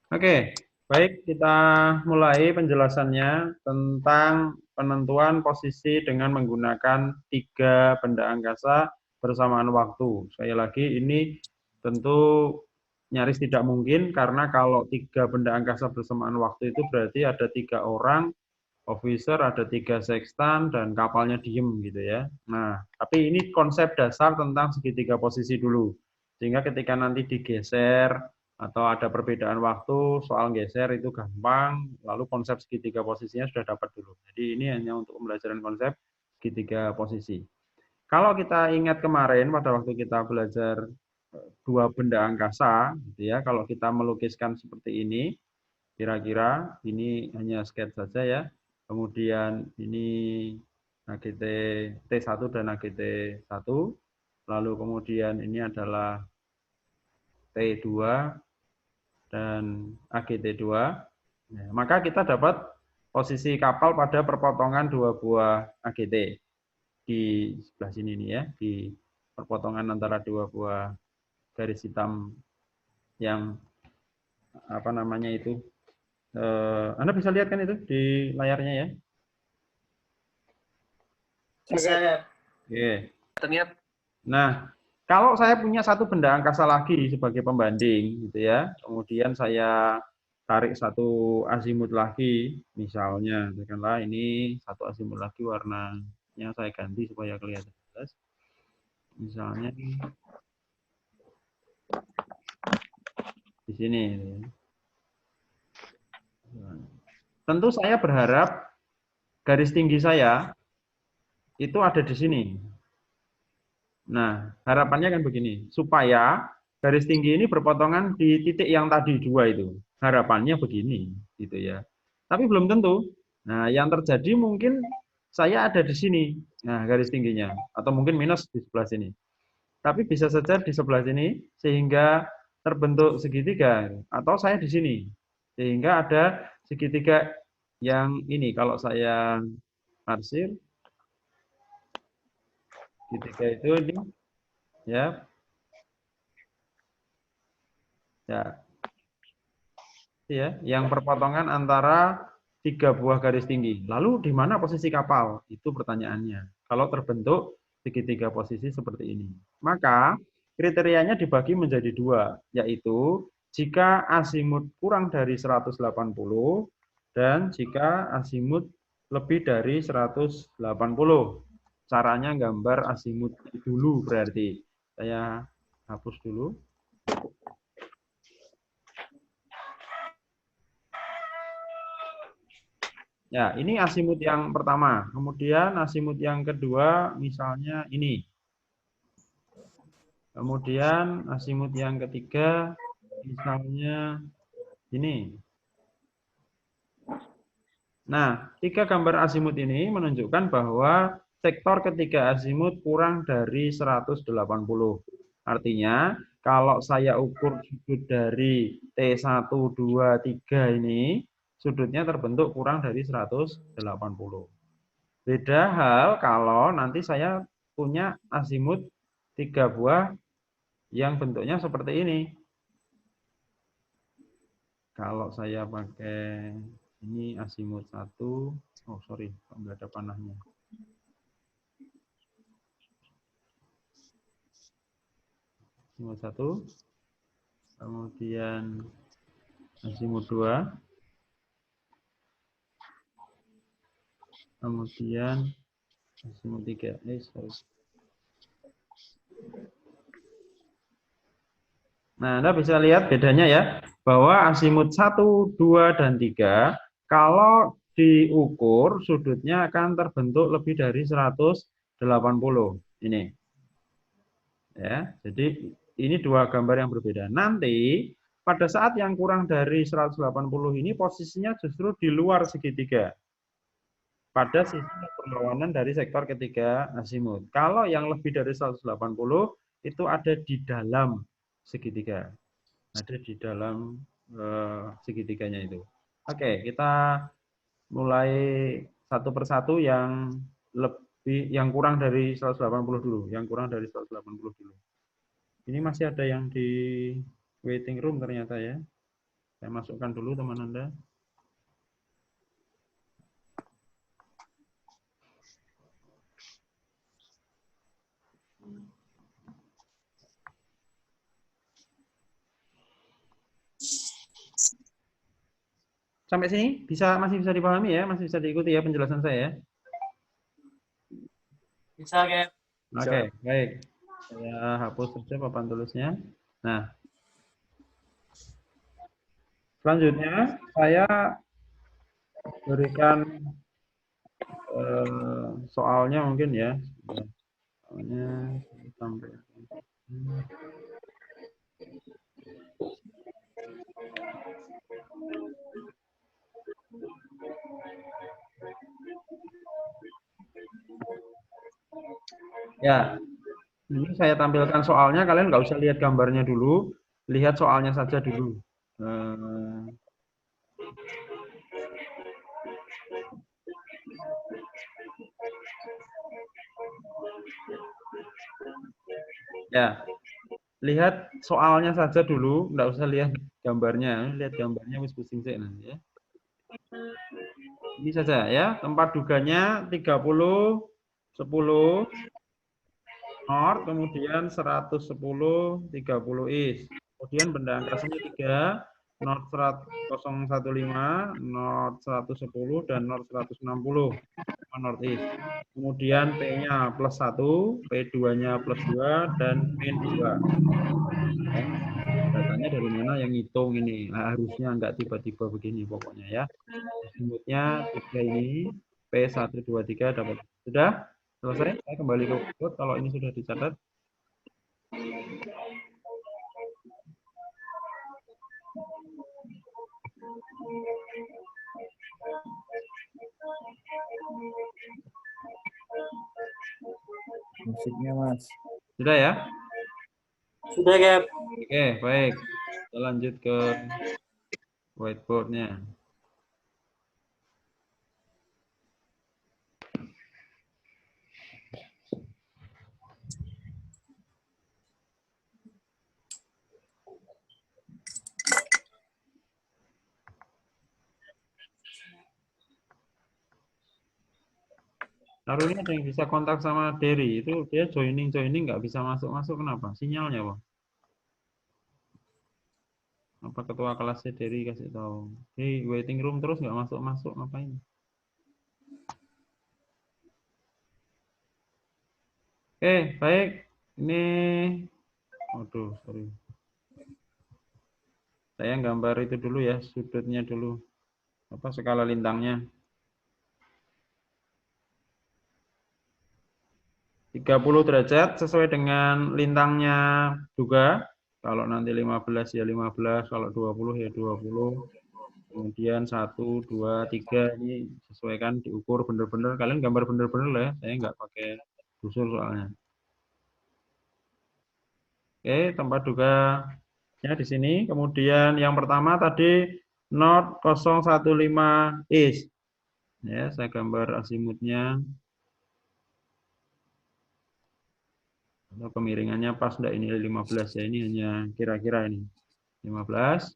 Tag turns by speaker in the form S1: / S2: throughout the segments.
S1: Oke, baik kita mulai penjelasannya tentang penentuan posisi dengan menggunakan 3 benda angkasa bersamaan waktu. Sekali lagi ini tentu nyaris tidak mungkin karena kalau 3 benda angkasa bersamaan waktu itu berarti ada 3 orang, officer, ada 3 sextant, dan kapalnya diem gitu ya. Nah, tapi ini konsep dasar tentang segitiga posisi dulu. Sehingga ketika nanti digeser atau ada perbedaan waktu, soal geser itu gampang, lalu konsep segitiga posisinya sudah dapat dulu. Jadi ini hanya untuk pembelajaran konsep segitiga posisi. Kalau kita ingat kemarin pada waktu kita belajar 2 benda angkasa, gitu ya, kalau kita melukiskan seperti ini, kira-kira ini hanya sketch saja ya. Kemudian ini AGT T1 dan AGT 1. Lalu kemudian ini adalah T2 dan AGT2. Nah, maka kita dapat posisi kapal pada perpotongan 2 buah AGT di sebelah sini nih ya, di perpotongan antara 2 buah garis hitam yang apa namanya itu. Anda bisa lihat kan itu di layarnya ya?
S2: Bisa lihat.
S1: Oke.
S2: Terlihat.
S1: Nah, kalau saya punya satu benda angkasa lagi sebagai pembanding gitu ya, kemudian saya tarik satu azimut lagi, misalnya, katakanlah ini satu azimut lagi warnanya saya ganti supaya kelihatan jelas. Misalnya di sini. Tentu saya berharap garis tinggi saya itu ada di sini. Nah, harapannya kan begini, supaya garis tinggi ini berpotongan di titik yang tadi 2 itu. Harapannya begini, gitu ya. Tapi belum tentu. Nah, yang terjadi mungkin saya ada di sini, nah garis tingginya, atau mungkin minus di sebelah sini. Tapi bisa saja di sebelah sini, sehingga terbentuk segitiga, atau saya di sini, sehingga ada segitiga yang ini. Kalau saya arsir, segitiga itu ini, ya, ya, ya, yang perpotongan antara 3 buah garis tinggi. Lalu di mana posisi kapal? Itu pertanyaannya. Kalau terbentuk segitiga posisi seperti ini. Maka kriterianya dibagi menjadi 2, yaitu jika azimut kurang dari 180 dan jika azimut lebih dari 180. Caranya gambar azimut dulu berarti. Saya hapus dulu. Ya, ini azimut yang pertama. Kemudian azimut yang kedua misalnya ini. Kemudian azimut yang ketiga misalnya ini. Nah, 3 gambar azimut ini menunjukkan bahwa sektor ketiga azimut kurang dari 180. Artinya, kalau saya ukur sudut dari T1, 2, 3 ini, sudutnya terbentuk kurang dari 180. Beda hal kalau nanti saya punya azimut 3 buah yang bentuknya seperti ini. Kalau saya pakai ini azimut 1, oh sorry, nggak ada panahnya. Azimut 1, kemudian azimut 2, kemudian azimut 3. Sorry. Nah, Anda bisa lihat bedanya ya, bahwa azimut 1, 2, dan 3, kalau diukur sudutnya akan terbentuk lebih dari 180. Ini. Ya, jadi ini 2 gambar yang berbeda. Nanti pada saat yang kurang dari 180 ini posisinya justru di luar segitiga. Pada sisi berlawanan dari sektor ketiga azimut. Kalau yang lebih dari 180 itu ada di dalam segitiga. Ada di dalam segitiganya itu. Oke, kita mulai satu persatu yang lebih yang kurang dari 180 dulu, yang kurang dari 180 dulu. Ini masih ada yang di waiting room ternyata ya. Saya masukkan dulu teman Anda. Sampai sini masih bisa dipahami ya, masih bisa diikuti ya penjelasan saya ya.
S2: Bisa, Gap.
S1: Oke, baik. Saya hapus saja papan tulisnya. Nah, selanjutnya saya berikan soalnya mungkin ya. Soalnya sampai. Ya, ini saya tampilkan soalnya, kalian nggak usah lihat gambarnya dulu, lihat soalnya saja dulu. Ya, lihat soalnya saja dulu, nggak usah lihat gambarnya. Lihat gambarnya wis pusing sih nanti ya. Ini saja ya, tempat duganya 30, 10, North, kemudian 110, 30 East. Kemudian benda angkasanya 3, North 015, North 110, dan North 160, North East. Kemudian P-nya plus 1, P2-nya plus 2, dan min 2. Ya. Datanya dari mana yang ngitung ini? Nah, harusnya nggak tiba-tiba begini pokoknya ya. Azimutnya 3 ini, P123 dapat. Sudah? Selesai? Saya kembali ke Word kalau ini sudah dicatat.
S3: Musiknya Mas.
S1: Sudah ya?
S2: Sudah, Gap.
S1: Oke, baik. Kita lanjut ke whiteboard-nya. Lalu ini ada yang bisa kontak sama Derry, itu dia joining nggak bisa masuk kenapa? Sinyalnya Bang. Apa ketua kelasnya Derry kasih tahu? Di waiting room terus nggak masuk ngapain? Oke, baik. Ini, aduh, sorry. Saya gambar itu dulu ya, sudutnya dulu. Apa skala lintangnya? 30 derajat sesuai dengan lintangnya juga. Kalau nanti 15 ya 15, kalau 20 ya 20. Kemudian 1, 2, 3 ini sesuaikan diukur bener-bener. Kalian gambar bener-bener lah ya. Saya nggak pakai busur soalnya. Oke, tempat juga ya di sini. Kemudian yang pertama tadi North 015 East. Ya, saya gambar azimutnya. Atau kemiringannya pas enggak ini 15 ya. Ini hanya kira-kira ini. 15.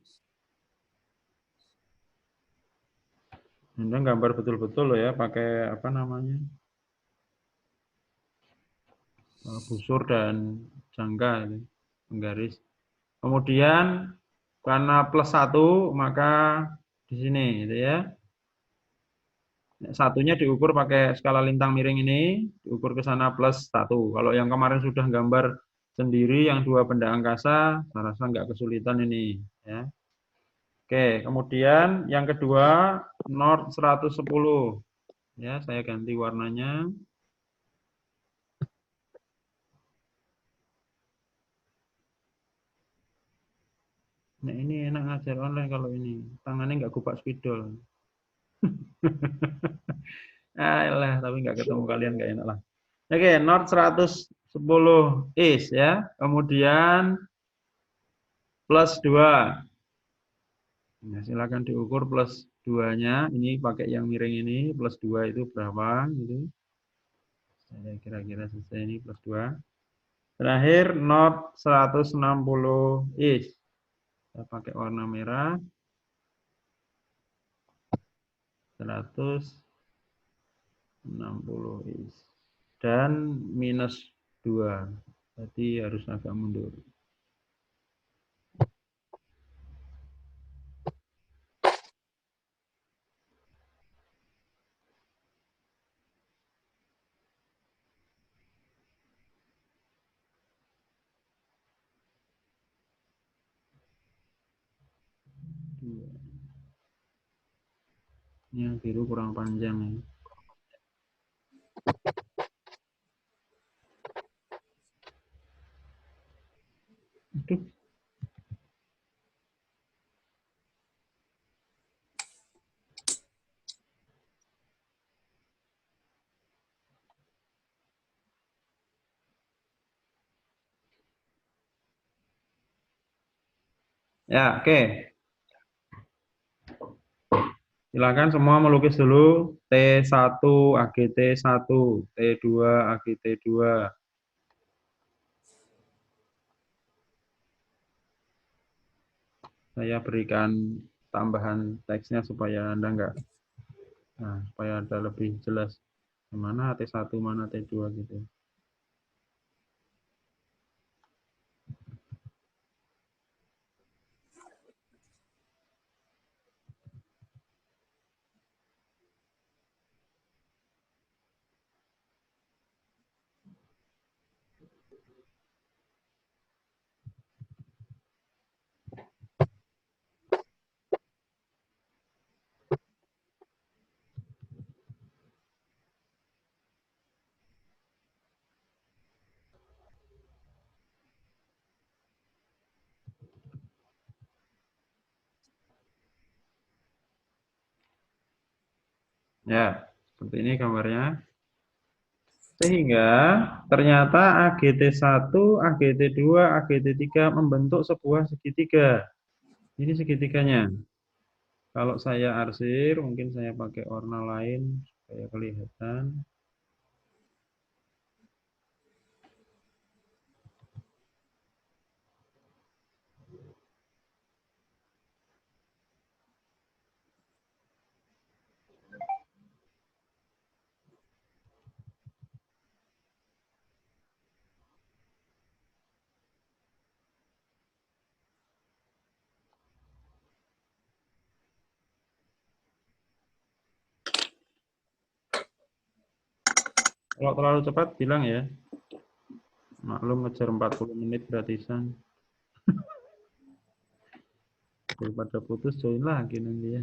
S1: Anda gambar betul-betul loh ya, pakai apa namanya? Busur dan jangka ini, penggaris. Kemudian karena plus 1 maka di sini gitu ya. Satunya diukur pakai skala lintang miring ini, diukur ke sana plus 1. Kalau yang kemarin sudah gambar sendiri yang 2 benda angkasa, saya rasa nggak kesulitan ini ya. Oke, kemudian yang kedua North 110. Ya, saya ganti warnanya. Nah, ini enak ngajar online kalau ini. Tangannya nggak kupak spidol. Ayolah, tapi nggak ketemu kalian nggak enak lah. Oke, North 110 East ya. Kemudian plus 2. Nah, silakan diukur plus 2-nya. Ini pakai yang miring ini. Plus 2 itu berapa? Gitu. Saya kira-kira selesai ini plus 2. Terakhir North 160 East. Saya pakai warna merah. 160 is. Dan minus 2. Berarti harus agak mundur. Ini yang biru kurang panjang ya. Aduh. Ya, oke. Silakan semua melukis dulu T1 AGT1, T2 AGT2. Saya berikan tambahan teksnya supaya Anda enggak, supaya ada lebih jelas mana T1, mana T2 gitu. Ya, seperti ini gambarnya. Sehingga ternyata AGT1, AGT2, AGT3 membentuk sebuah segitiga. Ini segitiganya. Kalau saya arsir, mungkin saya pakai warna lain supaya kelihatan. Kalau terlalu cepat bilang ya. Maklum ngejar 40 menit gratisan. Daripada putus join lagi nanti ya.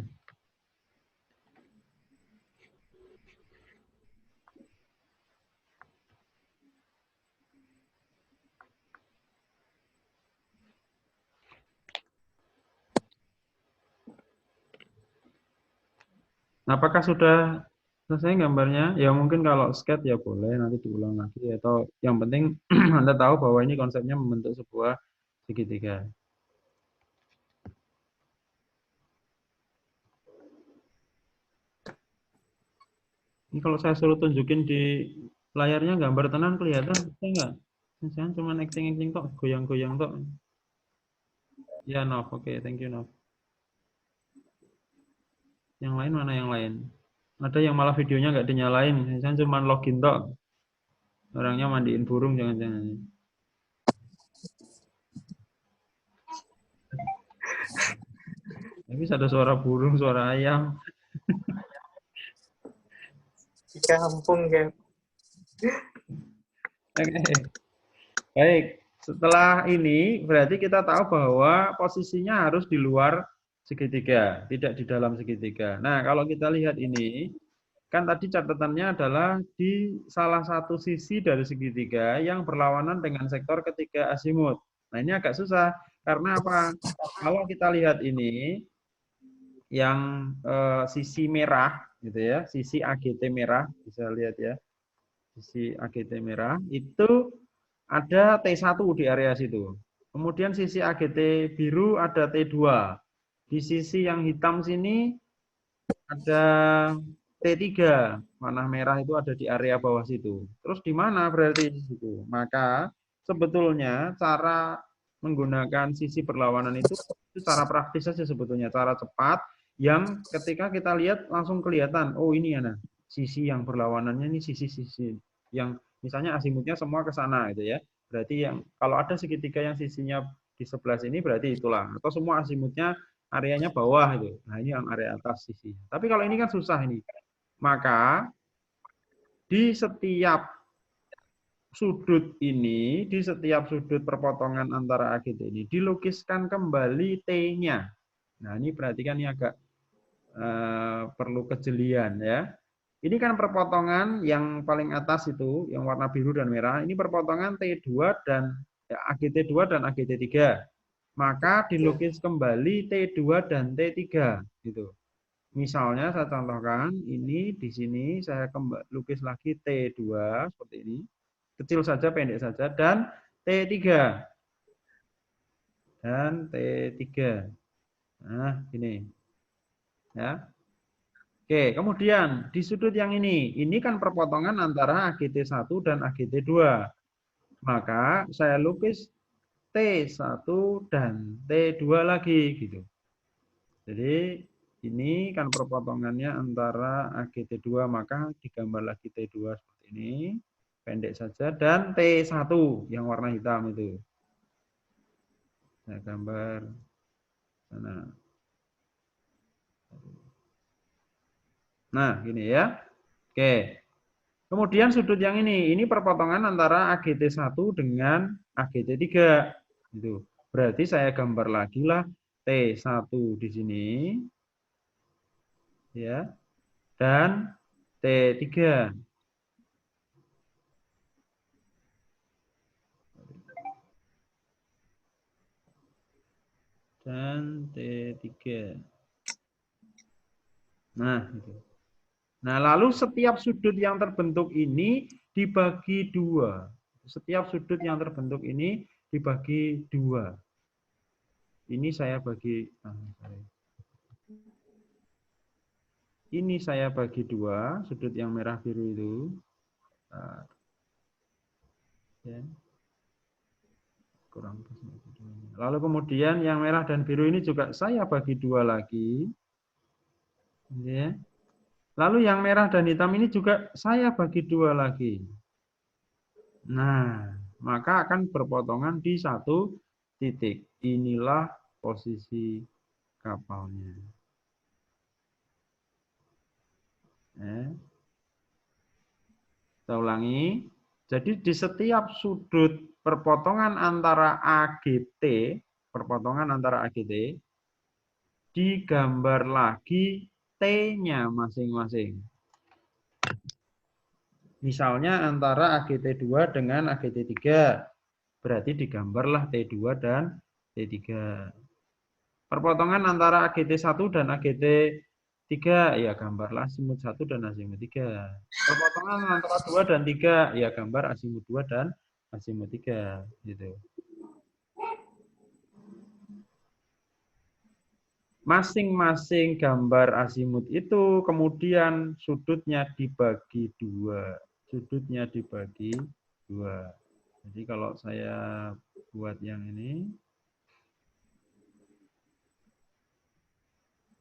S1: Apakah sudah selesai gambarnya? Ya mungkin kalau sketch ya boleh nanti diulang lagi. Atau yang penting Anda tahu bahwa ini konsepnya membentuk sebuah segitiga. Ini kalau saya suruh tunjukin di layarnya gambar tenan kelihatan bisa nggak? Misalnya cuma acting-acting tok, goyang-goyang tok. Ya, Nov. Oke, thank you, Nov. Yang lain mana yang lain? Ada yang malah videonya nggak dinyalain, misalnya cuma login tok. Orangnya mandiin burung jangan-jangan. Tapi ada suara burung, suara ayam.
S2: Di kampung, Gap.
S1: Oke. Baik, setelah ini berarti kita tahu bahwa posisinya harus di luar segitiga, tidak di dalam segitiga. Nah, kalau kita lihat ini, kan tadi catatannya adalah di salah satu sisi dari segitiga yang berlawanan dengan sektor ketiga asimut. Nah, ini agak susah karena apa? Kalau kita lihat ini, yang sisi merah, gitu ya, sisi AGT merah, bisa lihat ya, sisi AGT merah itu ada T1 di area situ. Kemudian sisi AGT biru ada T2. Di sisi yang hitam sini ada T3. Warna merah itu ada di area bawah situ. Terus di mana berarti di situ? Maka sebetulnya cara menggunakan sisi berlawanan itu cara praktis saja sebetulnya, cara cepat yang ketika kita lihat langsung kelihatan, oh ini ya, nah, sisi yang berlawanannya ini sisi-sisi yang misalnya azimutnya semua ke sana gitu ya. Berarti yang kalau ada segitiga yang sisinya di sebelah sini berarti itulah. Atau semua azimutnya areanya bawah itu. Nah, ini yang area atas sisi. Tapi kalau ini kan susah ini. Maka di setiap sudut ini, di setiap sudut perpotongan antara AGT ini dilukiskan kembali T-nya. Nah, ini berarti kan ini agak perlu kejelian ya. Ini kan perpotongan yang paling atas itu, yang warna biru dan merah, ini perpotongan T2 dan ya, AGT2 dan AGT3. Maka dilukis kembali T2 dan T3 gitu. Misalnya saya contohkan, ini di sini saya lukis lagi T2 seperti ini. Kecil saja, pendek saja, dan T3. Dan T3. Nah, ini. Ya. Oke, kemudian di sudut yang ini kan perpotongan antara AGT1 dan AGT2. Maka saya lukis T1 dan T2 lagi gitu. Jadi ini kan perpotongannya antara AGT2, maka digambar lagi T2 seperti ini, pendek saja, dan T1 yang warna hitam itu. Saya gambar sana. Nah, gini ya. Oke. Kemudian sudut yang ini perpotongan antara AGT1 dengan AGT3. Gitu. Berarti saya gambar lagi lah T1 di sini. Ya. Dan T3. Dan T3. Nah, itu. Nah, lalu setiap sudut yang terbentuk ini dibagi dua. Setiap sudut yang terbentuk ini dibagi dua. Ini saya bagi, ini saya bagi dua, sudut yang merah biru itu. Ya. Kurang. Lalu kemudian yang merah dan biru ini juga saya bagi dua lagi. Ya. Lalu yang merah dan hitam ini juga saya bagi dua lagi. Nah, maka akan berpotongan di satu titik. Inilah posisi kapalnya. Kita ulangi. Jadi di setiap sudut perpotongan antara AGT, perpotongan antara AGT, digambar lagi T-nya masing-masing. Misalnya antara AGT2 dengan AGT3, berarti digambarlah T2 dan T3. Perpotongan antara AGT1 dan AGT3, ya gambarlah azimut 1 dan azimut 3. Perpotongan antara 2 dan 3, ya gambar azimut 2 dan azimut 3. Gitu. Masing-masing gambar azimut itu kemudian sudutnya dibagi dua. Sudutnya dibagi dua. Jadi kalau saya buat yang ini,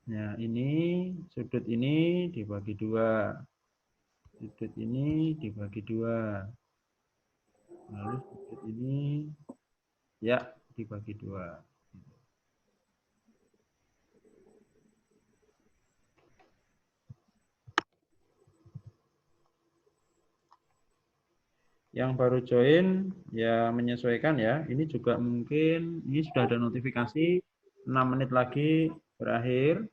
S1: ya ini sudut ini dibagi dua. Sudut ini dibagi dua. Lalu sudut ini ya dibagi dua. Yang baru join ya menyesuaikan ya. Ini juga mungkin ini sudah ada notifikasi 6 menit lagi berakhir.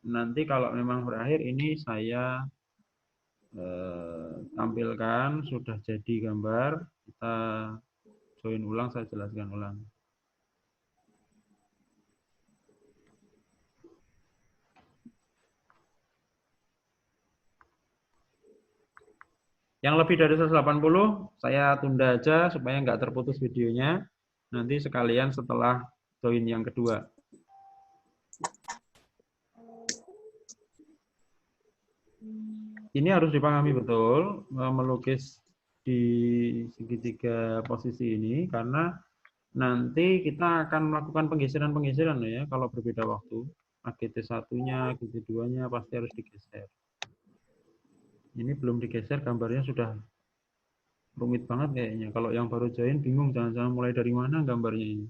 S1: Nanti kalau memang berakhir ini saya tampilkan sudah jadi gambar. Kita join ulang, saya jelaskan ulang. Yang lebih dari 180 saya tunda aja supaya nggak terputus videonya. Nanti sekalian setelah join yang kedua. Ini harus dipahami betul, melukis di segitiga posisi ini, karena nanti kita akan melakukan penggeseran-penggeseran ya, kalau berbeda waktu. AGT1-nya, AGT2-nya pasti harus digeser. Ini belum digeser, gambarnya sudah rumit banget kayaknya. Kalau yang baru join bingung, jangan-jangan mulai dari mana gambarnya ini.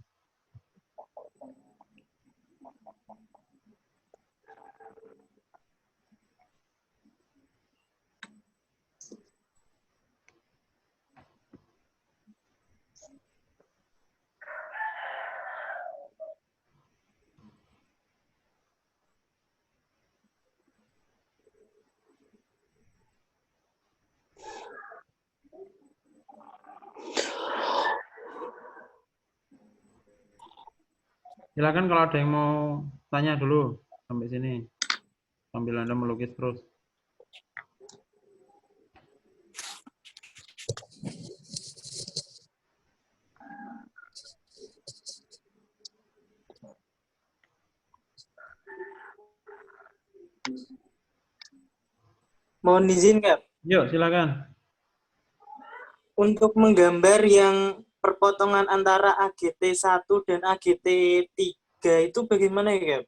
S1: Silakan kalau ada yang mau tanya dulu sampai sini, sambil Anda melukis terus.
S2: Mohon izin, Kak.
S1: Yuk, silakan.
S2: Untuk menggambar yang perpotongan antara AGT1 dan AGT3 itu bagaimana ya, Kak?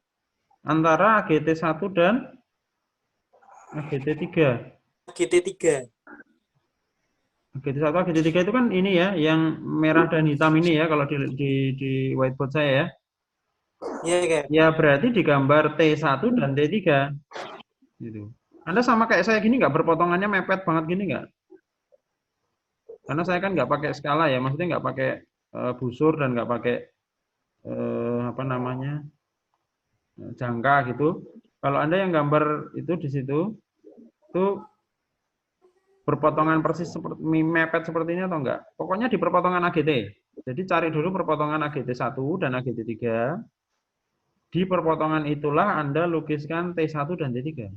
S1: Antara AGT1 dan AGT3.
S2: AGT3.
S1: AGT1, AGT3 itu kan ini ya, yang merah dan hitam ini ya, kalau di whiteboard saya ya.
S2: Iya, Kak.
S1: Ya berarti digambar T1 dan T3. Gitu. Anda sama kayak saya gini nggak, berpotongannya mepet banget gini nggak? Karena saya kan nggak pakai skala ya, maksudnya nggak pakai busur dan nggak pakai apa namanya jangka gitu. Kalau Anda yang gambar itu di situ, itu berpotongan persis seperti mepet seperti ini atau enggak? Pokoknya di perpotongan AGT. Jadi cari dulu perpotongan AGT1 dan AGT3. Di perpotongan itulah Anda lukiskan T1 dan T3.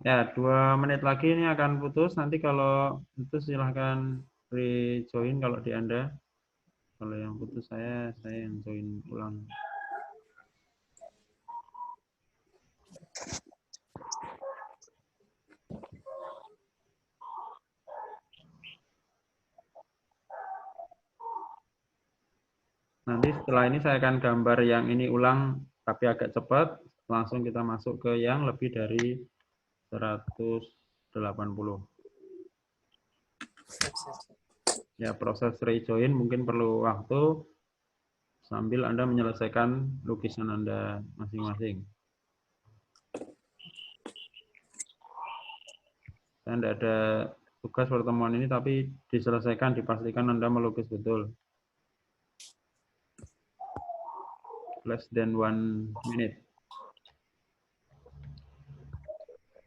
S1: Ya, 2 menit lagi ini akan putus. Nanti kalau putus silahkan rejoin kalau di Anda. Kalau yang putus saya yang join ulang. Nanti setelah ini saya akan gambar yang ini ulang, tapi agak cepat. Langsung kita masuk ke yang lebih dari 180. Ya, proses rejoin mungkin perlu waktu sambil Anda menyelesaikan lukisan Anda masing-masing. Saya tidak ada tugas pertemuan ini, tapi diselesaikan, dipastikan Anda melukis betul. Less than 1 minute.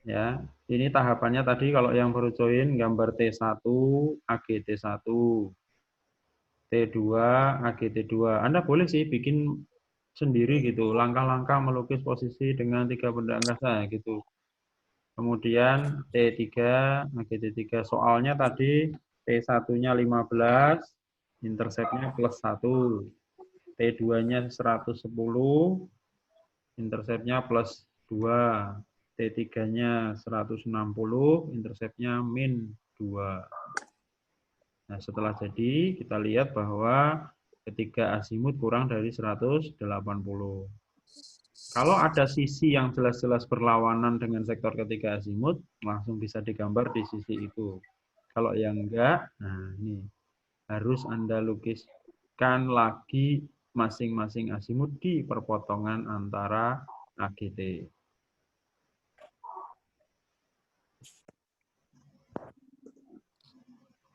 S1: Ya, ini tahapannya tadi kalau yang baru join gambar T1, AGT1, T2, AGT2. Anda boleh sih bikin sendiri gitu, langkah-langkah melukis posisi dengan 3 benda angkasa gitu. Kemudian T3, AGT3. Soalnya tadi T1-nya 15, interceptnya plus 1. T2-nya 110, interceptnya plus 2. T3-nya 160, interceptnya min 2. Nah, setelah jadi, kita lihat bahwa ketiga azimut kurang dari 180. Kalau ada sisi yang jelas-jelas berlawanan dengan sektor ketiga azimut, langsung bisa digambar di sisi itu. Kalau yang enggak, nah ini harus Anda lukiskan lagi masing-masing azimut di perpotongan antara AGT.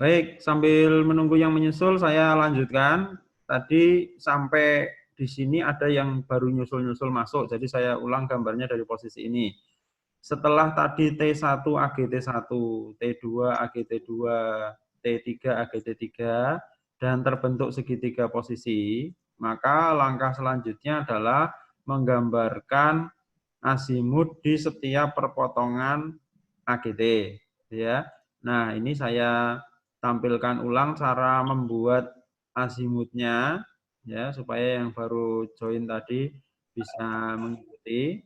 S1: Baik, sambil menunggu yang menyusul, saya lanjutkan. Tadi sampai di sini ada yang baru nyusul-nyusul masuk, jadi saya ulang gambarnya dari posisi ini. Setelah tadi T1 AGT1, T2 AGT2, T3 AGT3, dan terbentuk segitiga posisi, maka langkah selanjutnya adalah menggambarkan azimut di setiap perpotongan AGT. Ya. Nah, ini saya tampilkan ulang cara membuat azimutnya, ya, supaya yang baru join tadi bisa mengikuti.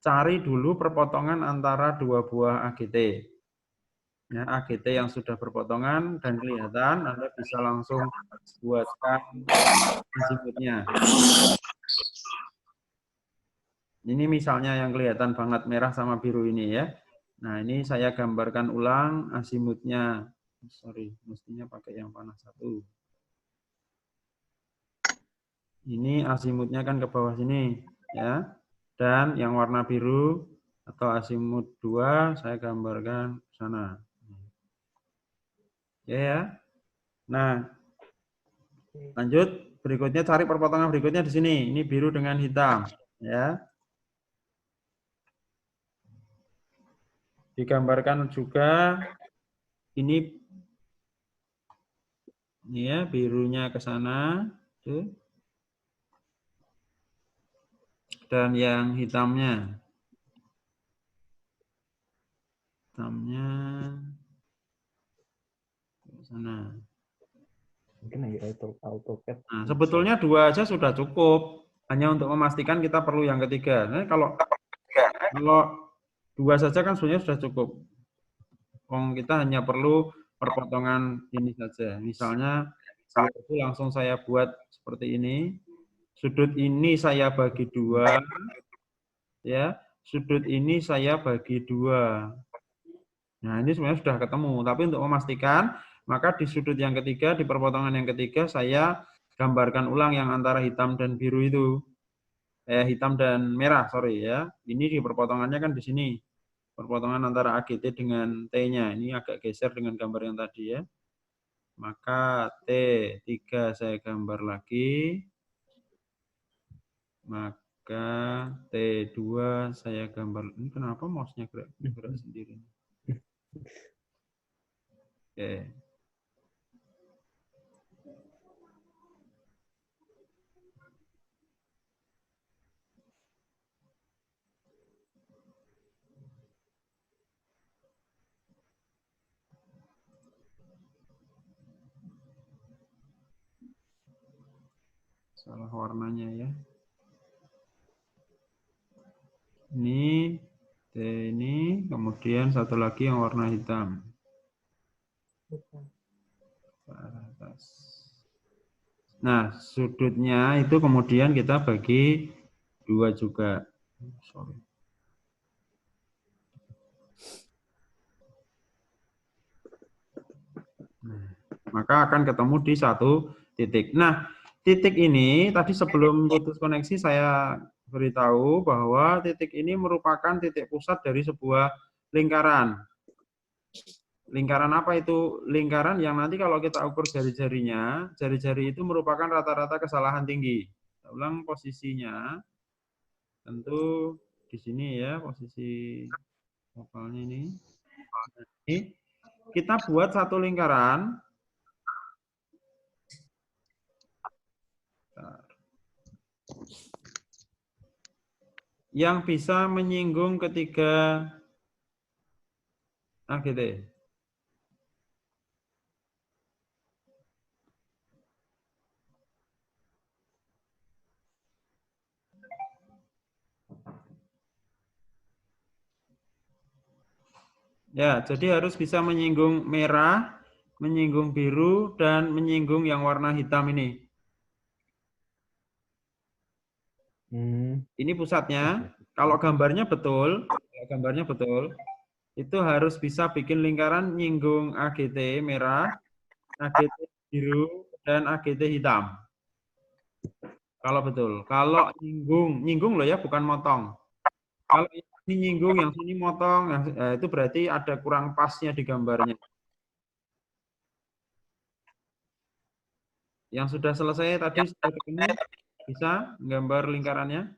S1: Cari dulu perpotongan antara dua buah AGT. Ya, AGT yang sudah berpotongan dan kelihatan, Anda bisa langsung buatkan azimutnya. Ini misalnya yang kelihatan banget merah sama biru ini ya. Nah, ini saya gambarkan ulang azimutnya. Sorry, mestinya pakai yang panah satu. Ini azimutnya kan ke bawah sini ya. Dan yang warna biru atau azimut 2 saya gambarkan ke sana. Ya. Nah, lanjut berikutnya cari perpotongan berikutnya di sini. Ini biru dengan hitam ya. Digambarkan juga ini ya, birunya ke sana tuh. Dan yang hitamnya ke sana. Nah, sebetulnya 2 aja sudah cukup. Hanya untuk memastikan kita perlu yang ketiga. Nah, kalau 2 saja kan sebenarnya sudah cukup. Kita hanya perlu perpotongan ini saja. Misalnya kalau itu langsung saya buat seperti ini. Sudut ini saya bagi 2. Ya, sudut ini saya bagi 2. Nah, ini sebenarnya sudah ketemu. Tapi untuk memastikan, maka di sudut yang ketiga, di perpotongan yang ketiga, saya gambarkan ulang yang antara hitam dan biru itu. Hitam dan merah, sorry ya. Ini di perpotongannya kan di sini. Perpotongan antara AGT dengan T-nya. Ini agak geser dengan gambar yang tadi ya. Maka T3 saya gambar lagi. Maka T2 saya gambar. Ini kenapa mouse-nya gerak sendiri? Oke. Salah warnanya ya. Ini T ini, kemudian satu lagi yang warna hitam. Ke atas. Nah, sudutnya itu kemudian kita bagi 2 juga. Sorry. Nah, maka akan ketemu di satu titik. Nah, titik ini tadi sebelum putus koneksi saya beritahu bahwa titik ini merupakan titik pusat dari sebuah lingkaran. Lingkaran apa itu? Lingkaran yang nanti kalau kita ukur jari-jarinya, jari-jari itu merupakan rata-rata kesalahan tinggi. Kita ulang posisinya. Tentu di sini ya, posisi lokalnya ini. Ini kita buat satu lingkaran. Yang bisa menyinggung ketiga AGT. Ya, jadi harus bisa menyinggung merah, menyinggung biru, dan menyinggung yang warna hitam ini. Ini pusatnya. Kalau gambarnya betul, itu harus bisa bikin lingkaran nyinggung AGT merah, AGT biru, dan AGT hitam. Kalau betul. Kalau nyinggung loh ya, bukan motong. Kalau ini nyinggung, yang sini motong, itu berarti ada kurang pasnya di gambarnya. Yang sudah selesai tadi sudah ketemu, bisa gambar lingkarannya?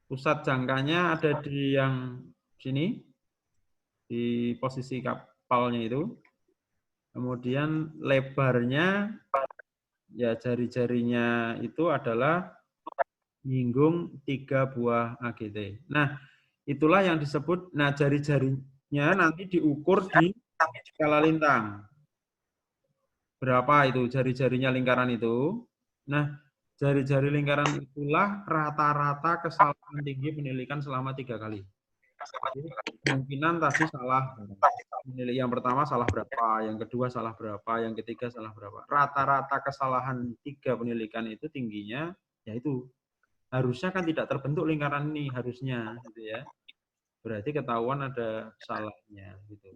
S1: Pusat jangkanya ada di yang sini, di posisi kapalnya itu. Kemudian lebarnya, ya jari-jarinya itu adalah nyinggung 3 buah AGT. Nah, itulah yang disebut, nah jari-jarinya nanti diukur di skala lintang. Berapa itu jari-jarinya lingkaran itu? Nah, jari-jari lingkaran itulah rata-rata kesalahan tinggi penilikan selama 3 kali. Jadi, kemungkinan tadi salah. Yang pertama salah berapa, yang kedua salah berapa, yang ketiga salah berapa. Rata-rata kesalahan 3 penilikan itu tingginya, yaitu harusnya kan tidak terbentuk lingkaran ini, harusnya gitu ya. Berarti ketahuan ada salahnya gitu.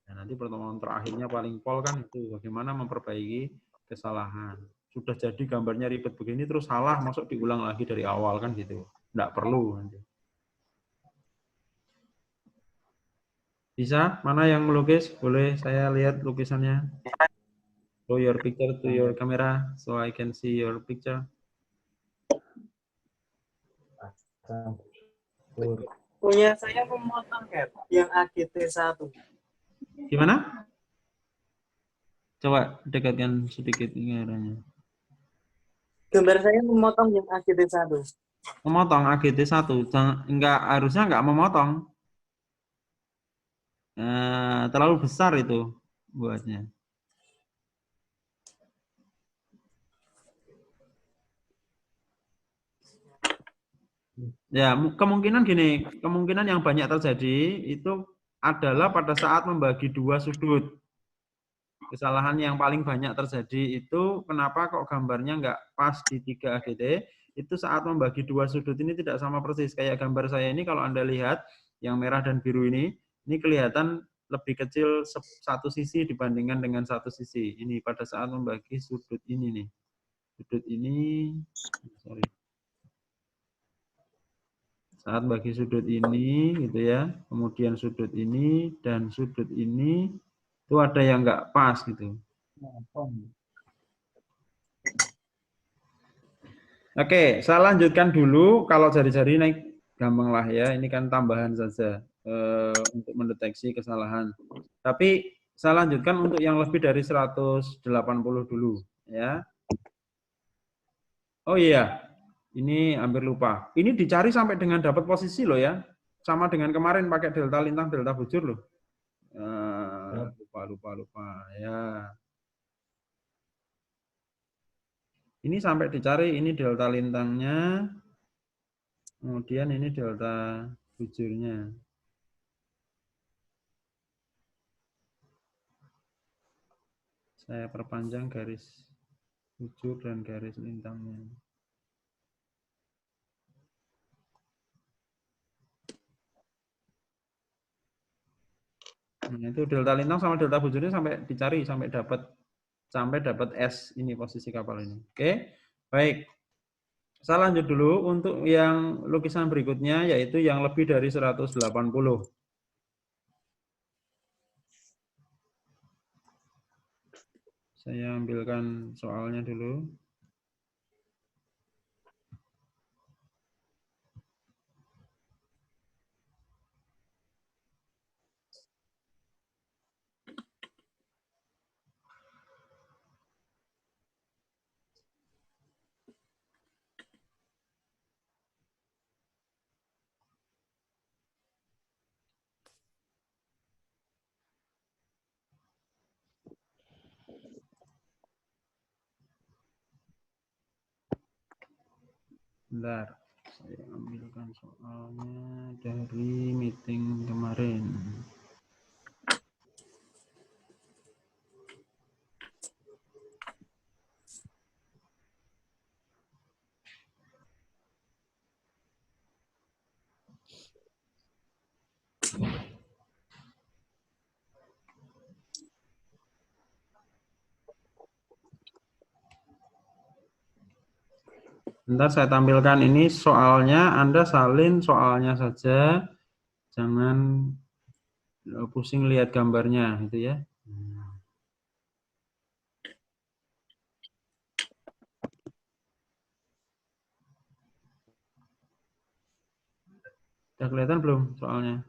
S1: Nah, nanti pertemuan terakhirnya paling pol kan itu bagaimana memperbaiki kesalahan. Sudah jadi gambarnya ribet begini terus salah, masuk diulang lagi dari awal kan gitu. Enggak perlu nanti. Bisa? Mana yang melukis? Boleh saya lihat lukisannya? Show your picture to your camera so I can see your picture.
S2: Punya saya memotong yang AGT 1.
S1: Gimana? Coba dekatkan sedikit kameranya.
S2: Gambar saya memotong yang AGT 1.
S1: Memotong AGT 1, enggak, harusnya enggak memotong. Terlalu besar itu buatnya. Ya, kemungkinan gini, kemungkinan yang banyak terjadi itu adalah pada saat membagi 2 sudut. Kesalahan yang paling banyak terjadi itu kenapa kok gambarnya nggak pas di 3 AGT, itu saat membagi 2 sudut ini tidak sama persis. Kayak gambar saya ini kalau Anda lihat, yang merah dan biru ini kelihatan lebih kecil satu sisi dibandingkan dengan satu sisi. Ini pada saat membagi sudut ini nih. Sudut ini, sorry. Saat bagi sudut ini gitu ya, kemudian sudut ini dan sudut ini itu ada yang nggak pas gitu. Oke, saya lanjutkan dulu. Kalau jari-jari naik gampang lah ya, ini kan tambahan saja untuk mendeteksi kesalahan. Tapi saya lanjutkan untuk yang lebih dari 180 dulu ya. Oh iya, ini hampir lupa. Ini dicari sampai dengan dapat posisi loh ya. Sama dengan kemarin pakai delta lintang, delta bujur loh. Lupa ya. Ini sampai dicari, ini delta lintangnya, kemudian ini delta bujurnya. Saya perpanjang garis bujur dan garis lintangnya. Nah, itu delta lintang sama delta bujurnya sampai dicari sampai dapat S ini posisi kapal ini. Oke. Baik. Saya lanjut dulu untuk yang lukisan berikutnya yaitu yang lebih dari 180. Saya ambilkan soalnya dulu. Bentar, saya ambilkan soalnya dari meeting kemarin. Bentar saya tampilkan ini soalnya, Anda salin soalnya saja, jangan pusing lihat gambarnya gitu ya. Sudah kelihatan belum soalnya?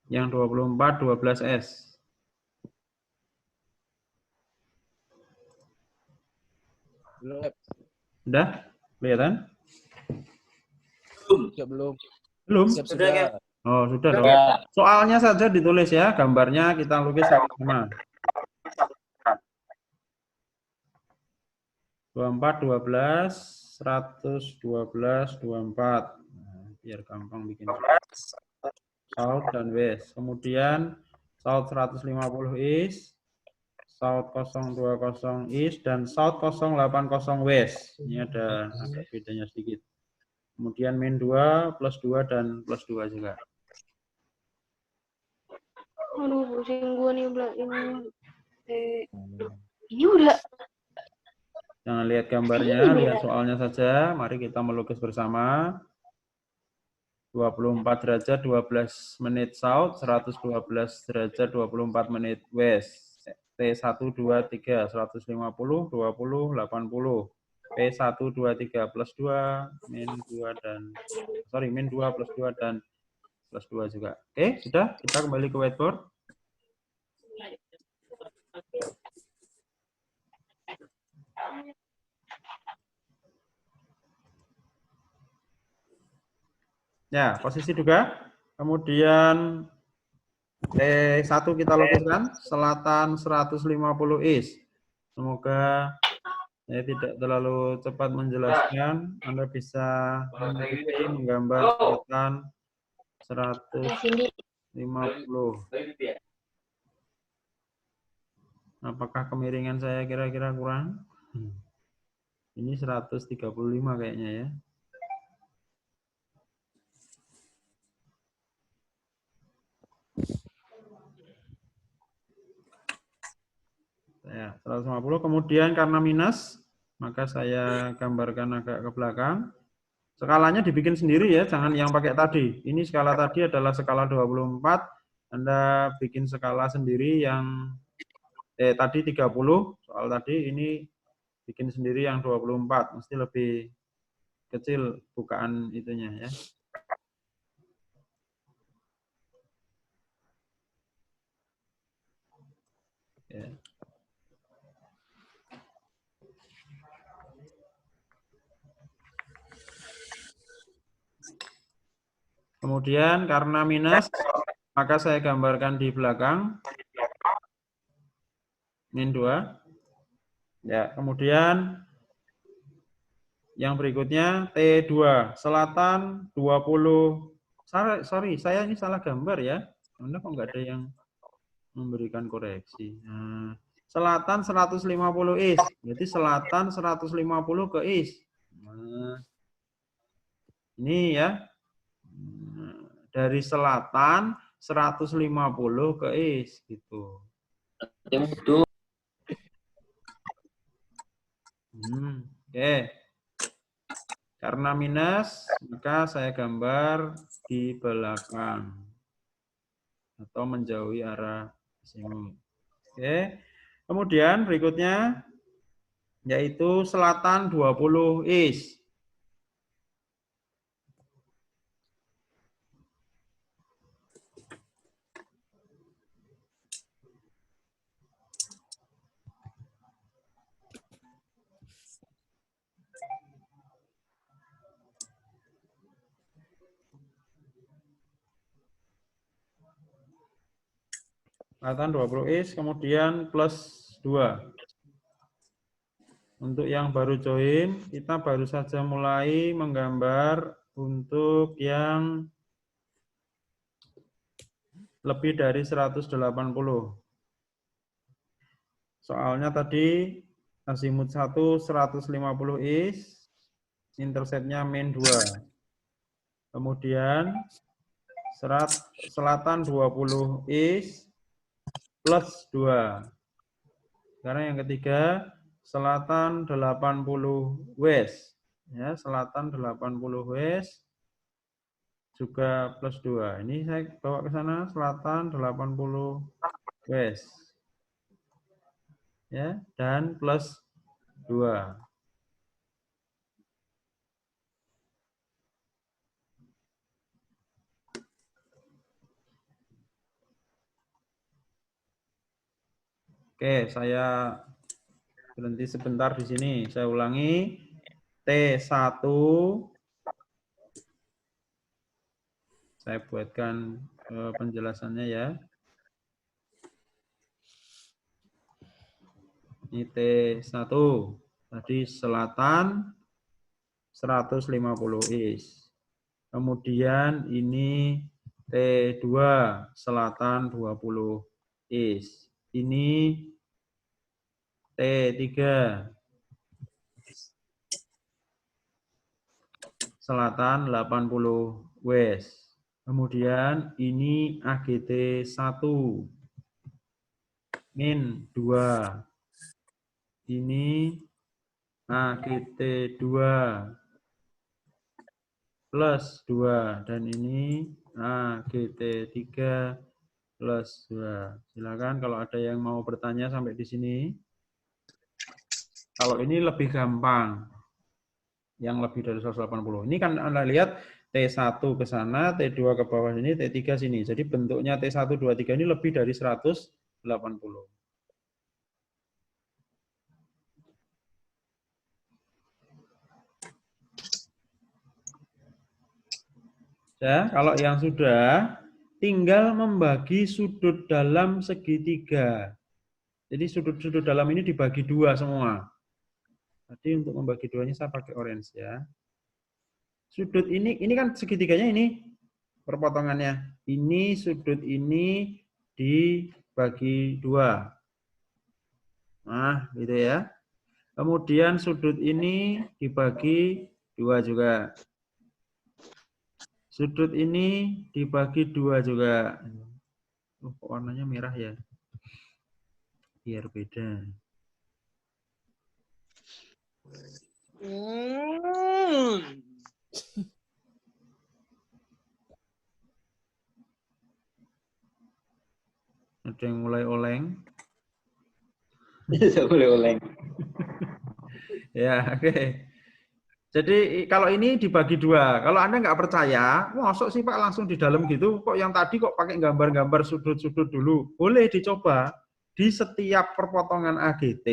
S1: Yang 24 12S.
S3: Belum.
S1: Sudah kelihatan?
S3: Belum.
S1: Belum?
S3: Siap sudah.
S1: Oh, sudah dong.
S3: Sudah.
S1: Soalnya saja ditulis ya, gambarnya kita lukis sama-sama. 24 12 112 24. Nah, biar gampang bikin. South dan west. Kemudian south 150 east, south 020 east dan south 080 west. Ini ada agak bedanya sedikit. Kemudian min 2 plus 2 dan plus 2 juga.
S4: Aduh, pusing gua nih, ini udah.
S1: Jangan lihat gambarnya, lihat soalnya saja. Mari kita melukis bersama. 24 derajat 12 menit south, 112 derajat 24 menit west. T1 2 3 150 20 80. P1 2 3 plus 2 min 2 dan min 2 plus 2 dan plus 2 juga. Oke, sudah. Kita kembali ke whiteboard. Ya, posisi juga. Kemudian T1 kita lukiskan selatan 150 east. Semoga saya tidak terlalu cepat menjelaskan. Anda bisa menggambar selatan 150. Apakah kemiringan saya kira-kira kurang? Ini 135 kayaknya ya. Ya, 150. Kemudian karena minus, maka saya gambarkan agak ke belakang. Skalanya dibikin sendiri ya, jangan yang pakai tadi. Ini skala tadi adalah skala 24. Anda bikin skala sendiri yang tadi 30, soal tadi ini bikin sendiri yang 24, mesti lebih kecil bukaan itunya ya. Ya. Kemudian karena minus, maka saya gambarkan di belakang. Min 2. Ya, kemudian yang berikutnya T2, selatan 20. Sorry, saya ini salah gambar ya. Anda kok nggak ada yang memberikan koreksi. Nah, selatan 150 east. Jadi selatan 150 ke east. Nah, ini ya. Dari selatan 150 ke east gitu. Oke. Karena minus, maka saya gambar di belakang atau menjauhi arah sini. Oke. Kemudian berikutnya yaitu selatan 20 east. Selatan 20 east, kemudian plus 2. Untuk yang baru join, kita baru saja mulai menggambar untuk yang lebih dari 180. Soalnya tadi azimut 1 150 east, interceptnya min 2. Kemudian selatan 20 east plus 2. Sekarang yang ketiga, selatan 80 west. Ya, selatan 80 wes juga plus 2. Ini saya bawa ke sana selatan 80 wes. Ya, dan plus 2. Oke, saya berhenti sebentar di sini. Saya ulangi. T1 saya buatkan penjelasannya ya. Ini T1 tadi selatan 150 is. Kemudian ini T2 selatan 20 is. Ini T3 selatan 80 west. Kemudian ini AGT 1 min 2. Ini AGT 2 plus 2 dan ini AGT 3 plus 2. Silakan kalau ada yang mau bertanya sampai di sini. Kalau ini lebih gampang. Yang lebih dari 180. Ini kan Anda lihat T1 ke sana, T2 ke bawah sini, T3 sini. Jadi bentuknya T1, 2, 3 ini lebih dari 180. Ya, kalau yang sudah, tinggal membagi sudut dalam segitiga. Jadi sudut-sudut dalam ini dibagi dua semua. Tadi untuk membagi duanya saya pakai orange ya. Sudut ini kan segitiganya ini perpotongannya. Ini sudut ini dibagi dua. Nah, gitu ya. Kemudian sudut ini dibagi dua juga. Sudut ini dibagi dua juga. Oh, kok warnanya merah ya? Biar beda. Ada yang mulai oleng.
S3: Bisa boleh oleng.
S1: Ya, oke. Jadi kalau ini dibagi dua. Kalau Anda nggak percaya, masuk sih Pak langsung di dalam gitu. Kok yang tadi kok pakai gambar-gambar sudut-sudut dulu? Boleh dicoba. Di setiap perpotongan AGT,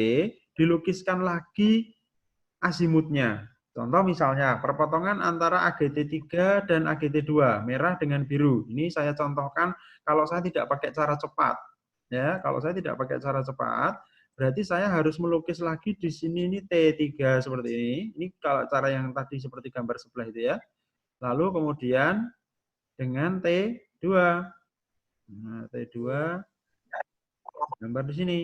S1: dilukiskan lagi azimutnya. Contoh misalnya, perpotongan antara AGT 3 dan AGT 2, merah dengan biru. Ini saya contohkan kalau saya tidak pakai cara cepat. Ya, kalau saya tidak pakai cara cepat, berarti saya harus melukis lagi di sini ini T3 seperti ini. Ini kalau cara yang tadi seperti gambar sebelah itu ya. Lalu kemudian dengan T2. Nah, T2 gambar di sini.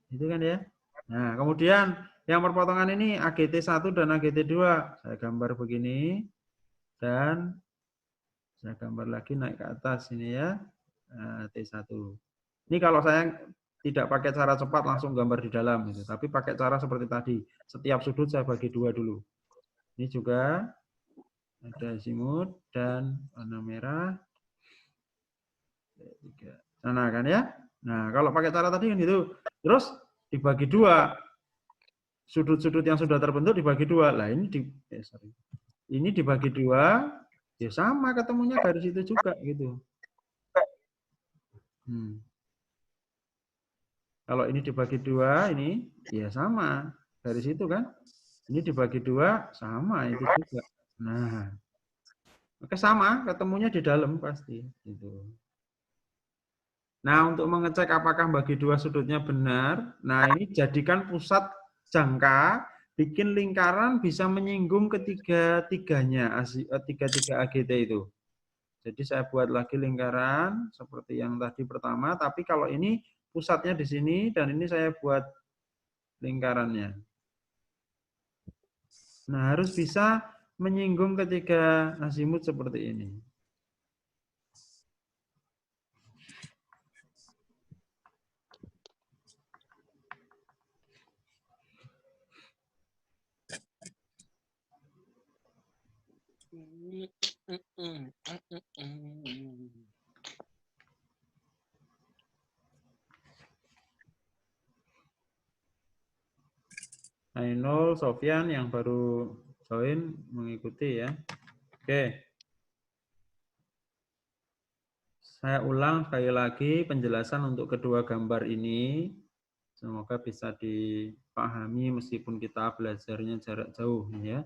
S1: Itu kan ya. Nah, kemudian yang perpotongan ini AGT 1 dan AGT 2. Saya gambar begini. Dan saya gambar lagi naik ke atas ini ya. Nah, T1. Ini kalau saya tidak pakai cara cepat langsung gambar di dalam gitu. Tapi pakai cara seperti tadi. Setiap sudut saya bagi dua dulu. Ini juga ada azimut dan warna merah. Nah, kan ya. Nah, kalau pakai cara tadi kan gitu. Terus dibagi dua. Sudut-sudut yang sudah terbentuk dibagi dua. Lah ini ini dibagi dua, ya sama ketemunya garis itu juga gitu. Kalau ini dibagi dua, ini ya sama garis itu kan. Ini dibagi dua, sama itu juga. Nah, oke sama, ketemunya di dalam pasti. Gitu. Nah, untuk mengecek apakah bagi dua sudutnya benar, nah ini jadikan pusat jangka, bikin lingkaran bisa menyinggung ketiga-tiganya, tiga-tiga AGT itu. Jadi saya buat lagi lingkaran seperti yang tadi pertama, tapi kalau ini pusatnya di sini dan ini saya buat lingkarannya. Nah, harus bisa menyinggung ketiga azimut seperti ini. Ainul, Sofyan yang baru join mengikuti ya. Oke. Saya ulang sekali lagi penjelasan untuk kedua gambar ini. Semoga bisa dipahami meskipun kita belajarnya jarak jauh ya.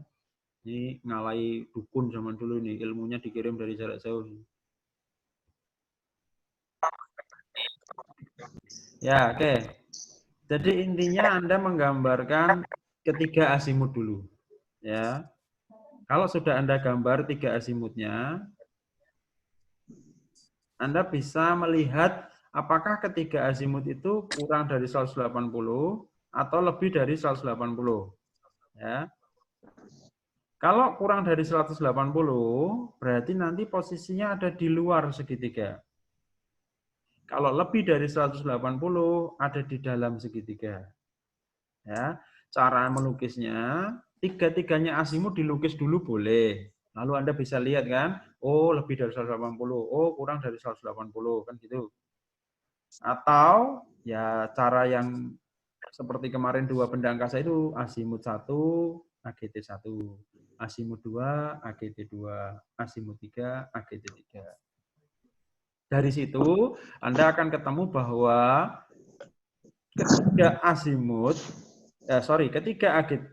S1: Ini ngalai dukun zaman dulu nih, ilmunya dikirim dari jarak jauh. Ya, oke. Jadi intinya Anda menggambarkan ketiga azimut dulu. Ya. Kalau sudah Anda gambar tiga azimutnya, Anda bisa melihat apakah ketiga azimut itu kurang dari 180 atau lebih dari 180. Ya. Kalau kurang dari 180, berarti nanti posisinya ada di luar segitiga. Kalau lebih dari 180, ada di dalam segitiga. Ya, cara melukisnya, tiga-tiganya azimut dilukis dulu boleh. Lalu Anda bisa lihat kan, oh lebih dari 180, oh kurang dari 180, kan gitu. Atau ya cara yang seperti kemarin dua benda angkasa itu azimut 1, AGT 1. Azimut 2, AGT 2, azimut 3, AGT 3. Dari situ Anda akan ketemu bahwa ketiga azimut,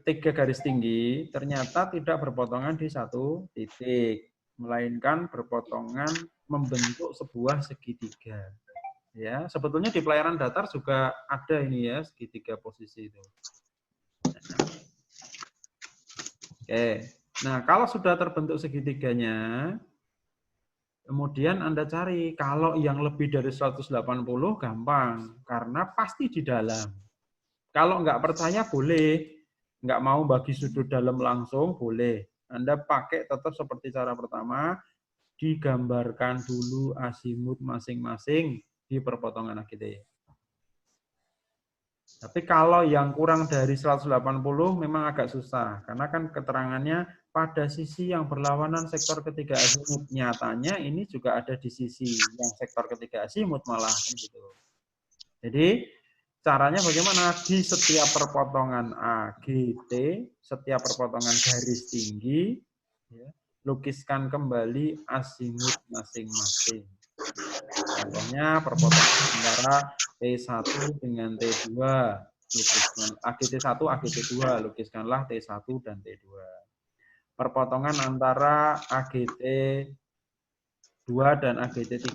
S1: tiga garis tinggi ternyata tidak berpotongan di satu titik, melainkan berpotongan membentuk sebuah segitiga. Ya, sebetulnya di pelayaran datar juga ada ini ya, segitiga posisi itu. Oke. Nah, kalau sudah terbentuk segitiganya, kemudian Anda cari, kalau yang lebih dari 180 gampang, karena pasti di dalam. Kalau nggak percaya boleh, nggak mau bagi sudut dalam langsung, boleh. Anda pakai tetap seperti cara pertama, digambarkan dulu azimut masing-masing di perpotongan AGT. Tapi kalau yang kurang dari 180 memang agak susah, karena kan keterangannya pada sisi yang berlawanan sektor ketiga azimut. Nyatanya ini juga ada di sisi yang sektor ketiga azimut malah. Gitu. Jadi caranya bagaimana? Di setiap perpotongan AGT, setiap perpotongan garis tinggi, ya, lukiskan kembali azimut masing-masing. Contohnya perpotongan antara T1 dengan T2. Lukiskan AGT1, AGT2, lukiskanlah T1 dan T2. Perpotongan antara AGT2 dan AGT3.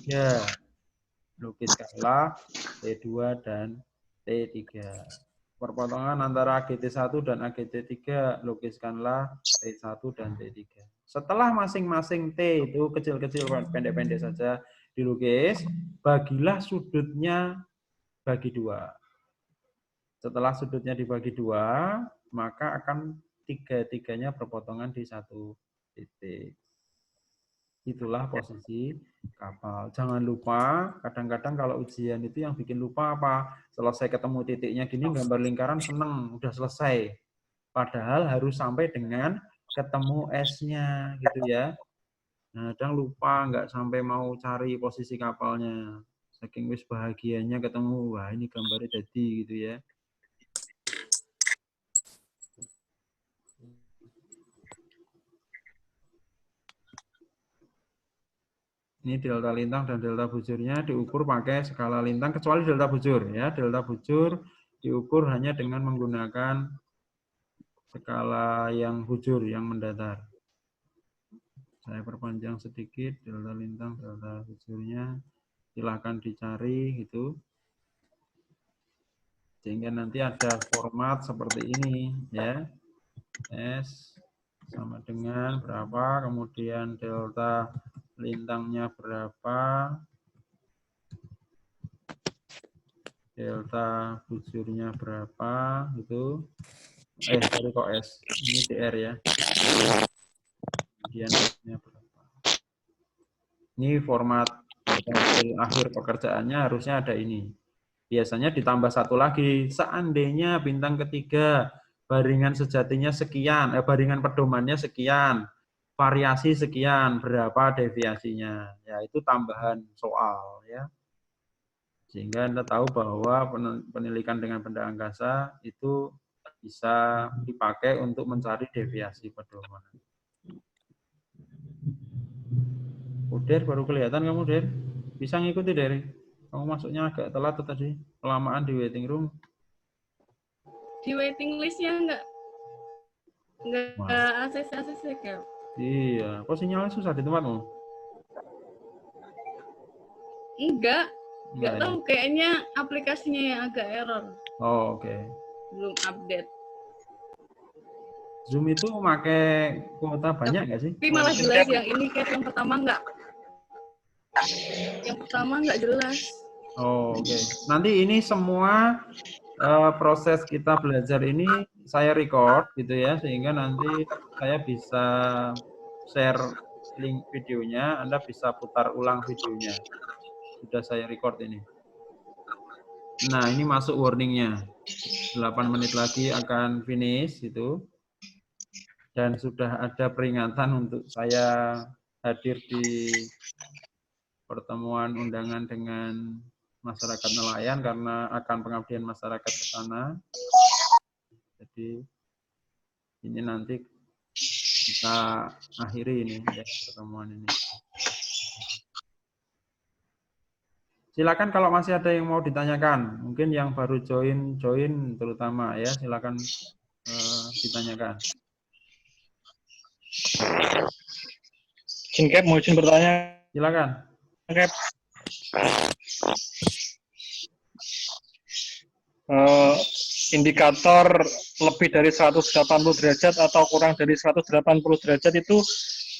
S1: Lukiskanlah T2 dan T3. Perpotongan antara AGT1 dan AGT3, lukiskanlah T1 dan T3. Setelah masing-masing T itu kecil-kecil, pendek-pendek saja dilukis, bagilah sudutnya bagi dua. Setelah sudutnya dibagi dua, maka akan tiga-tiganya berpotongan di satu titik. Itulah posisi kapal. Jangan lupa, kadang-kadang kalau ujian itu yang bikin lupa apa? Selesai ketemu titiknya gini, gambar lingkaran seneng, udah selesai. Padahal harus sampai dengan ketemu S-nya, gitu ya. Nah, kadang lupa, nggak sampai mau cari posisi kapalnya. Saking wis bahagianya ketemu, wah ini gambarnya jadi, gitu ya. Ini delta lintang dan delta bujurnya diukur pakai skala lintang, kecuali delta bujur. Ya, delta bujur diukur hanya dengan menggunakan skala yang bujur, yang mendatar. Saya perpanjang sedikit, delta lintang, delta bujurnya. Silahkan dicari, gitu. Sehingga nanti ada format seperti ini, ya. S sama dengan berapa, kemudian delta lintangnya berapa, delta bujurnya berapa, gitu. Sorry kok S, ini DR ya. Kemudian S-nya berapa. Ini format akhir pekerjaannya harusnya ada ini. Biasanya ditambah satu lagi, seandainya bintang ketiga baringan sejatinya sekian, baringan pedomannya sekian, variasi sekian, berapa deviasinya. Ya, itu tambahan soal ya. Sehingga Anda tahu bahwa penelitian dengan benda angkasa itu bisa dipakai untuk mencari deviasi pedoman. Udah baru kelihatan kamu, Der. Bisa ngikuti, Der. Kamu masuknya agak telat tuh tadi, kelamaan di waiting room.
S5: Di waiting listnya nggak
S1: Wah.
S5: ACC kan?
S1: Iya, kok sinyalnya susah di tempatmu?
S5: Enggak
S1: Enggak ya?
S5: tahu, kayaknya aplikasinya yang agak error,
S1: Oh, oke.
S5: belum update.
S1: Zoom itu pakai kuota banyak nggak sih?
S5: Tapi malah jelas yang ini kayak yang pertama enggak. Yang pertama enggak jelas.
S1: Oh, oke. Nanti ini semua proses kita belajar ini saya record gitu ya, sehingga nanti saya bisa share link videonya, Anda bisa putar ulang videonya. Sudah saya record ini. Nah, ini masuk warningnya. 8 menit lagi akan finish itu. Dan sudah ada peringatan untuk saya hadir di pertemuan undangan dengan masyarakat nelayan karena akan pengabdian masyarakat ke sana. Jadi ini nanti kita akhiri ini ya, pertemuan ini. Silakan kalau masih ada yang mau ditanyakan, mungkin yang baru join terutama ya, silakan ditanyakan.
S6: Cap mau izin bertanya.
S1: Silakan.
S6: Cap. Indikator lebih dari 180 derajat atau kurang dari 180 derajat itu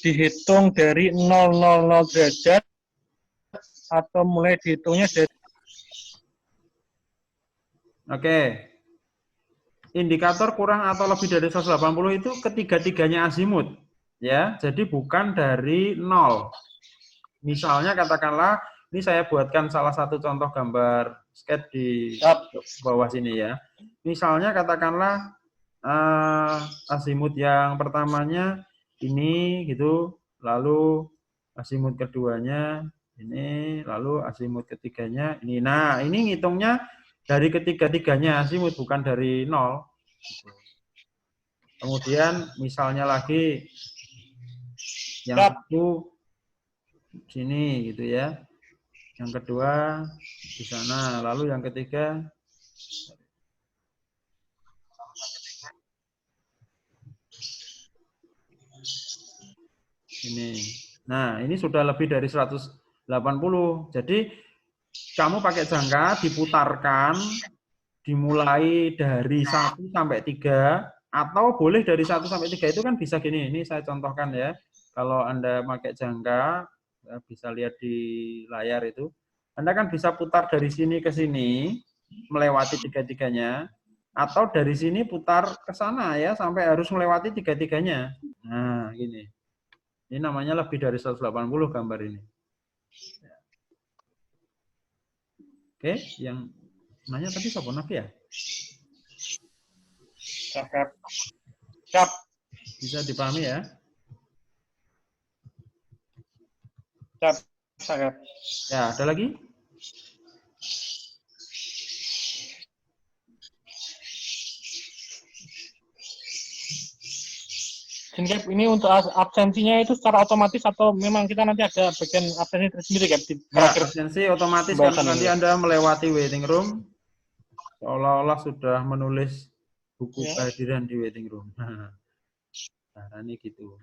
S6: dihitung dari 000 derajat atau mulai dihitungnya dari...
S1: Oke. Indikator kurang atau lebih dari 180 itu ketiga-tiganya azimut. Ya, jadi bukan dari 0. Misalnya katakanlah, ini saya buatkan salah satu contoh gambar sketch di bawah sini ya. Misalnya katakanlah azimut yang pertamanya ini gitu, lalu azimut keduanya ini, lalu azimut ketiganya ini. Nah, ini ngitungnya dari ketiga-tiganya azimut, bukan dari 0. Kemudian misalnya lagi yang satu sini gitu ya. Yang kedua di sana, lalu yang ketiga ini. Nah, ini sudah lebih dari 180. Jadi kamu pakai jangka diputarkan dimulai dari 1 sampai 3 atau boleh dari 1 sampai 3 itu kan bisa gini. Ini saya contohkan ya. Kalau Anda pakai jangka, bisa lihat di layar itu. Anda kan bisa putar dari sini ke sini, melewati tiga-tiganya, atau dari sini putar ke sana ya, sampai harus melewati tiga-tiganya. Nah, gini. Ini namanya lebih dari 180 gambar ini. Oke, yang nanya tadi siapa Nafi ya?
S6: Cap.
S1: Bisa dipahami ya?
S6: Cap.
S1: Ya, ada lagi?
S6: Cap, ini untuk absensinya itu secara otomatis atau memang kita nanti ada bagian absensi tersendiri Cap?
S1: Ya, absensi otomatis kalau nanti Anda melewati waiting room, seolah-olah sudah menulis buku kehadiran di waiting room. Nah, ini gitu.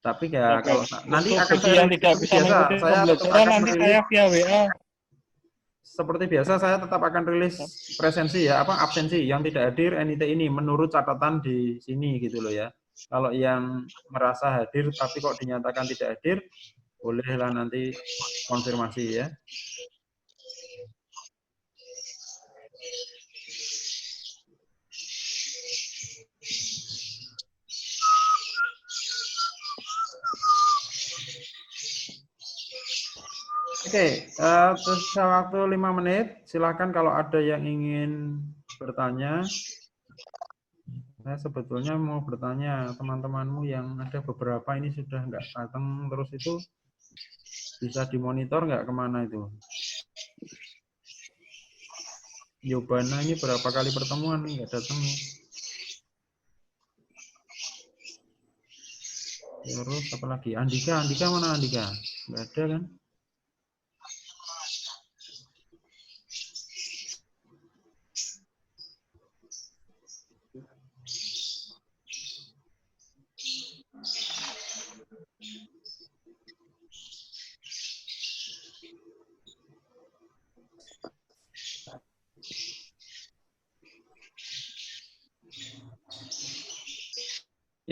S1: Tapi ya kalau nanti akan saya
S6: tidak bisa
S1: biasa, saya tetap akan
S6: nanti saya via WA.
S1: Seperti biasa saya tetap akan rilis presensi ya, absensi yang tidak hadir NIT ini menurut catatan di sini gitu loh ya. Kalau yang merasa hadir tapi kok dinyatakan tidak hadir, bolehlah nanti konfirmasi ya. Oke, tersisa waktu 5 menit. Silakan kalau ada yang ingin bertanya. Saya sebetulnya mau bertanya teman-temanmu yang ada beberapa ini sudah nggak datang terus itu bisa dimonitor nggak kemana itu? Yobana ini berapa kali pertemuan nih, nggak datang nih. Terus apa lagi? Andika mana Andika? Nggak ada kan?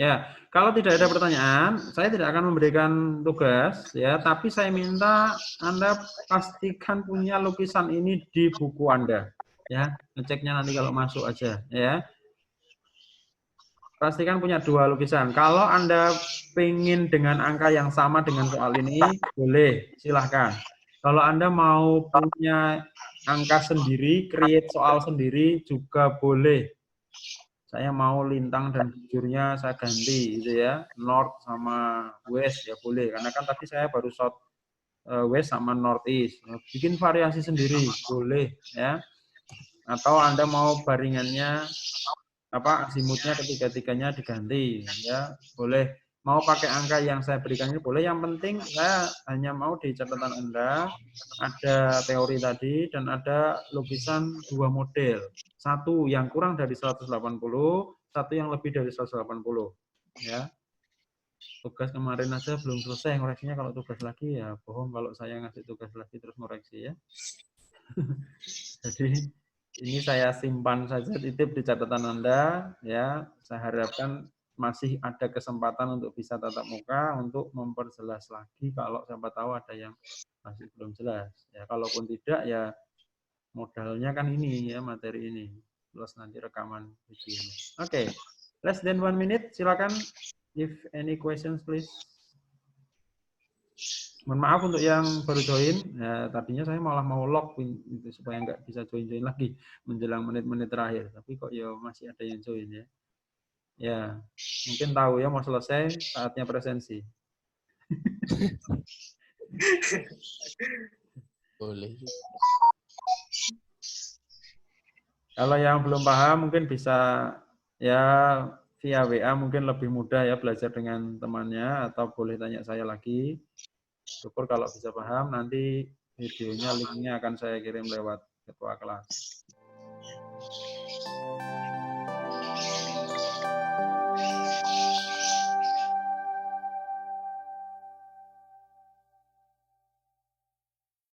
S1: Ya, kalau tidak ada pertanyaan, saya tidak akan memberikan tugas, ya. Tapi saya minta Anda pastikan punya lukisan ini di buku Anda, ya. Ngeceknya nanti kalau masuk aja, ya. Pastikan punya 2 lukisan. Kalau Anda pengen dengan angka yang sama dengan soal ini, boleh, silahkan. Kalau Anda mau punya angka sendiri, create soal sendiri juga boleh. Saya mau lintang dan bujurnya saya ganti gitu ya, north sama west ya boleh, karena kan tadi saya baru shot west sama northeast. Bikin variasi sendiri boleh ya. Atau Anda mau baringannya apa azimutnya ketiga-tiganya diganti ya boleh. Mau pakai angka yang saya berikan ini boleh, yang penting saya hanya mau di catatan Anda ada teori tadi dan ada lukisan 2 model. Satu yang kurang dari 180, satu yang lebih dari 180 ya. Tugas kemarin aja belum selesai ngoreksinya, kalau tugas lagi ya bohong kalau saya ngasih tugas lagi terus ngoreksi ya. Jadi ini saya simpan saja, titip di catatan Anda ya. Saya harapkan masih ada kesempatan untuk bisa tatap muka untuk memperjelas lagi kalau siapa tahu ada yang masih belum jelas. Ya, kalaupun tidak ya modalnya kan ini ya, materi ini plus nanti rekaman videonya. Oke, less than 1 minute, silakan. If any questions please. Mohon maaf untuk yang baru join. Ya, tadinya saya malah mau lock itu supaya nggak bisa join lagi menjelang menit-menit terakhir. Tapi kok ya masih ada yang join ya. Ya, mungkin tahu ya mau selesai saatnya presensi.
S3: Boleh.
S1: Kalau yang belum paham mungkin bisa ya via WA mungkin lebih mudah ya belajar dengan temannya, atau boleh tanya saya lagi. Syukur kalau bisa paham, nanti videonya linknya akan saya kirim lewat ketua kelas.